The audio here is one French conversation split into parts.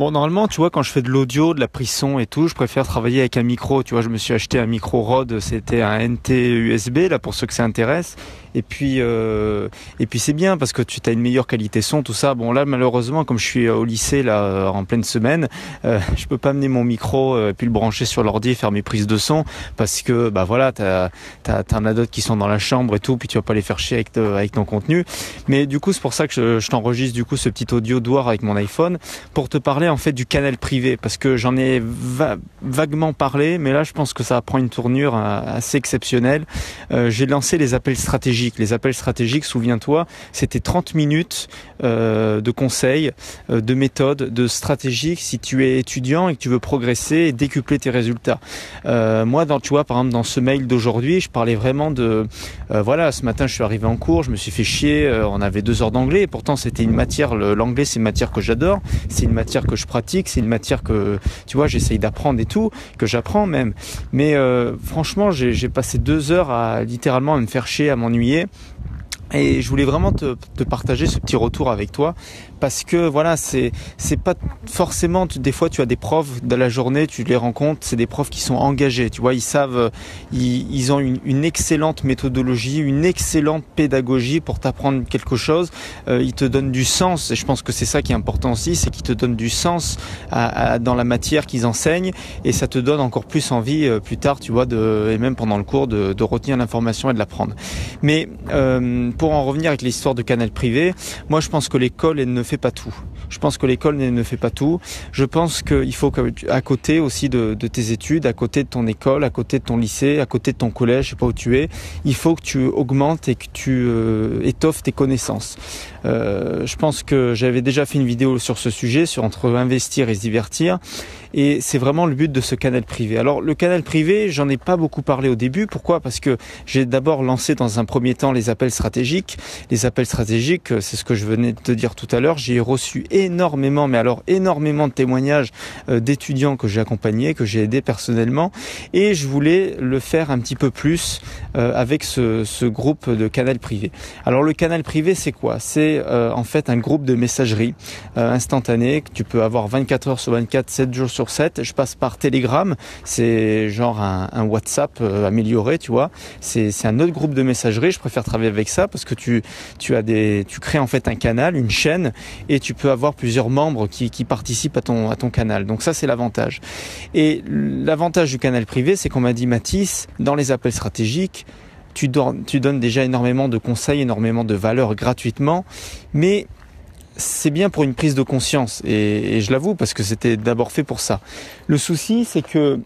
Bon, normalement, tu vois, quand je fais de l'audio, de la prise son et tout, je préfère travailler avec un micro. Tu vois, je me suis acheté un micro Rode, c'était un NT USB, là, pour ceux que ça intéresse. Et puis c'est bien parce que tu as une meilleure qualité son, tout ça. Bon, là, malheureusement, comme je suis au lycée, là, en pleine semaine, je peux pas amener mon micro et puis le brancher sur l'ordi et faire mes prises de son parce que, bah voilà, t'en as d'autres qui sont dans la chambre et tout, puis tu vas pas les faire chier avec ton contenu. Mais du coup, c'est pour ça que je t'enregistre, du coup, ce petit audio d'Ouar avec mon iPhone pour te parler, en fait, du canal privé parce que j'en ai vaguement parlé, mais là, je pense que ça va prendre une tournure assez exceptionnelle. J'ai lancé les appels stratégiques. Les appels stratégiques, souviens-toi, c'était 30 minutes de conseils, de méthodes, de stratégies si tu es étudiant et que tu veux progresser et décupler tes résultats. Moi, tu vois, par exemple, dans ce mail d'aujourd'hui, je parlais vraiment de... voilà, ce matin, je suis arrivé en cours, je me suis fait chier, on avait 2 heures d'anglais, et pourtant, c'était une matière, l'anglais, c'est une matière que j'adore, c'est une matière que je pratique, c'est une matière que, tu vois, j'essaye d'apprendre et tout, que j'apprends même. Mais franchement, j'ai passé 2 heures littéralement à me faire chier, à m'ennuyer. Et je voulais vraiment te partager ce petit retour avec toi parce que voilà, c'est pas forcément, des fois tu as des profs de la journée, tu les rencontres, c'est des profs qui sont engagés, tu vois, ils savent, ils ont une excellente méthodologie, une excellente pédagogie pour t'apprendre quelque chose, ils te donnent du sens et je pense que c'est ça qui est important aussi, c'est qu'ils te donnent du sens dans la matière qu'ils enseignent et ça te donne encore plus envie plus tard, tu vois, et même pendant le cours de retenir l'information et de l'apprendre. Mais pour en revenir avec l'histoire de canal privé, moi je pense que l'école elle ne fait pas tout. Je pense que l'école ne fait pas tout. Je pense qu'il faut qu'à côté aussi de tes études, à côté de ton école, à côté de ton lycée, à côté de ton collège, je sais pas où tu es, il faut que tu augmentes et que tu étoffes tes connaissances. Je pense que j'avais déjà fait une vidéo sur ce sujet, sur entre investir et se divertir. Et c'est vraiment le but de ce canal privé. Alors le canal privé, j'en ai pas beaucoup parlé au début. Pourquoi ? Parce que j'ai d'abord lancé dans un premier temps les appels stratégiques. Les appels stratégiques, c'est ce que je venais de te dire tout à l'heure. J'ai reçu énormément, mais alors énormément de témoignages d'étudiants que j'ai accompagnés, que j'ai aidés personnellement. Et je voulais le faire un petit peu plus avec ce groupe de canal privé. Alors le canal privé, c'est quoi ? C'est en fait un groupe de messagerie instantanée que tu peux avoir 24 heures sur 24, 7 jours sur 7. Je passe par Telegram, c'est genre un WhatsApp amélioré, tu vois. C'est un autre groupe de messagerie, je préfère travailler avec ça parce que tu crées en fait un canal, une chaîne et tu peux avoir plusieurs membres qui participent à ton canal. Donc ça c'est l'avantage. Et l'avantage du canal privé, c'est qu'on m'a dit Mathis, dans les appels stratégiques, tu donnes déjà énormément de conseils, énormément de valeur gratuitement, mais c'est bien pour une prise de conscience et je l'avoue parce que c'était d'abord fait pour ça. Le souci, c'est que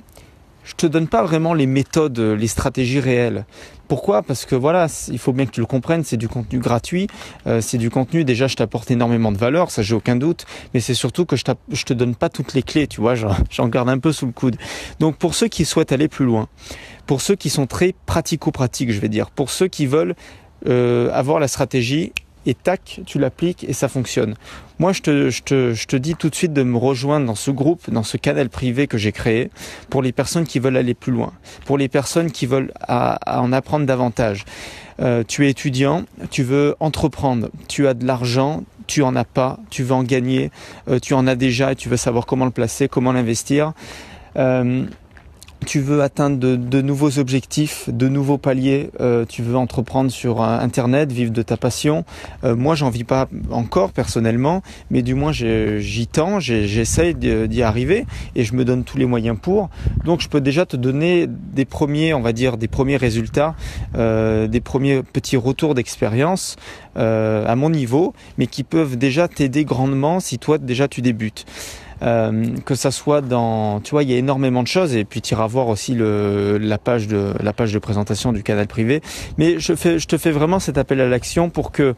je te donne pas vraiment les méthodes, les stratégies réelles. Pourquoi ? Parce que voilà, il faut bien que tu le comprennes, c'est du contenu gratuit, c'est du contenu, déjà je t'apporte énormément de valeur, ça j'ai aucun doute, mais c'est surtout que je te donne pas toutes les clés, tu vois, j'en garde un peu sous le coude. Donc pour ceux qui souhaitent aller plus loin, pour ceux qui sont très pratico-pratiques, je vais dire, pour ceux qui veulent avoir la stratégie, et tac, tu l'appliques et ça fonctionne. Moi, je te dis tout de suite de me rejoindre dans ce groupe, dans ce canal privé que j'ai créé, pour les personnes qui veulent aller plus loin, pour les personnes qui veulent en apprendre davantage. Tu es étudiant, tu veux entreprendre, tu as de l'argent, tu en as pas, tu veux en gagner, tu en as déjà et tu veux savoir comment le placer, comment l'investir. Tu veux atteindre de nouveaux objectifs, de nouveaux paliers, tu veux entreprendre sur Internet, vivre de ta passion. Moi, j'en vis pas encore personnellement, mais du moins j'y tends, j'essaye d'y arriver et je me donne tous les moyens pour. Donc, je peux déjà te donner des premiers, on va dire, des premiers résultats, des premiers petits retours d'expérience à mon niveau, mais qui peuvent déjà t'aider grandement si toi déjà tu débutes. Que ça soit dans, tu vois, il y a énormément de choses et puis tu iras voir aussi la page de présentation du canal privé. Mais je te fais vraiment cet appel à l'action pour que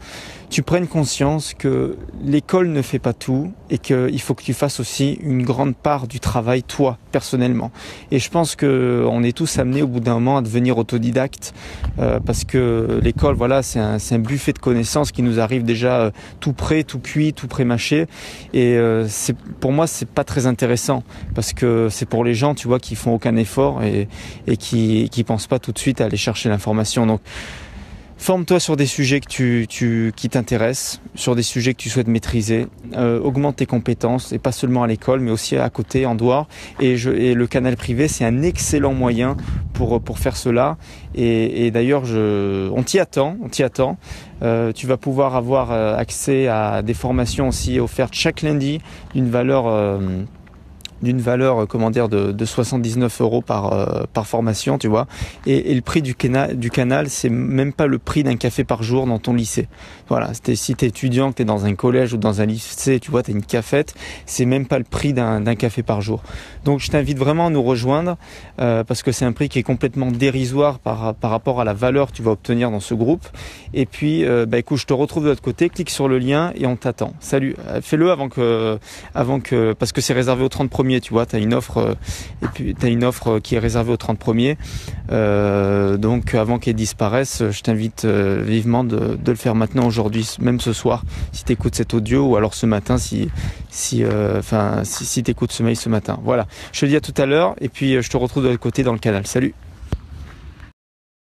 tu prennes conscience que l'école ne fait pas tout et qu'il faut que tu fasses aussi une grande part du travail toi personnellement. Et je pense que on est tous amenés au bout d'un moment à devenir autodidacte parce que l'école, voilà, c'est un buffet de connaissances qui nous arrive déjà tout prêt, tout cuit, tout pré-mâché. Et pour moi, c'est pas très intéressant parce que c'est pour les gens, tu vois, qui font aucun effort et qui pensent pas tout de suite à aller chercher l'information. Donc Forme-toi sur des sujets qui t'intéressent, sur des sujets que tu souhaites maîtriser. Augmente tes compétences, et pas seulement à l'école, mais aussi à côté, en dehors. Et le canal privé, c'est un excellent moyen pour faire cela. Et d'ailleurs, on t'y attend. Tu vas pouvoir avoir accès à des formations aussi offertes chaque lundi d'une valeur de 79 euros par formation, tu vois. Et le prix du canal, c'est même pas le prix d'un café par jour dans ton lycée. Voilà, si t'es étudiant, que t'es dans un collège ou dans un lycée, tu vois, t'as une cafette, c'est même pas le prix d'un café par jour. Donc je t'invite vraiment à nous rejoindre parce que c'est un prix qui est complètement dérisoire par rapport à la valeur que tu vas obtenir dans ce groupe. Et puis, écoute, je te retrouve de l'autre côté, clique sur le lien et on t'attend. Salut, fais-le avant que, parce que c'est réservé aux 30 premiers, tu vois, t'as une offre qui est réservée aux 30 premiers. Donc avant qu'elle disparaisse, je t'invite vivement de le faire maintenant, aujourd'hui, même ce soir, si tu écoutes cet audio, ou alors ce matin si tu écoutes ce mail ce matin. Voilà, je te dis à tout à l'heure et puis je te retrouve de l'autre côté dans le canal. Salut.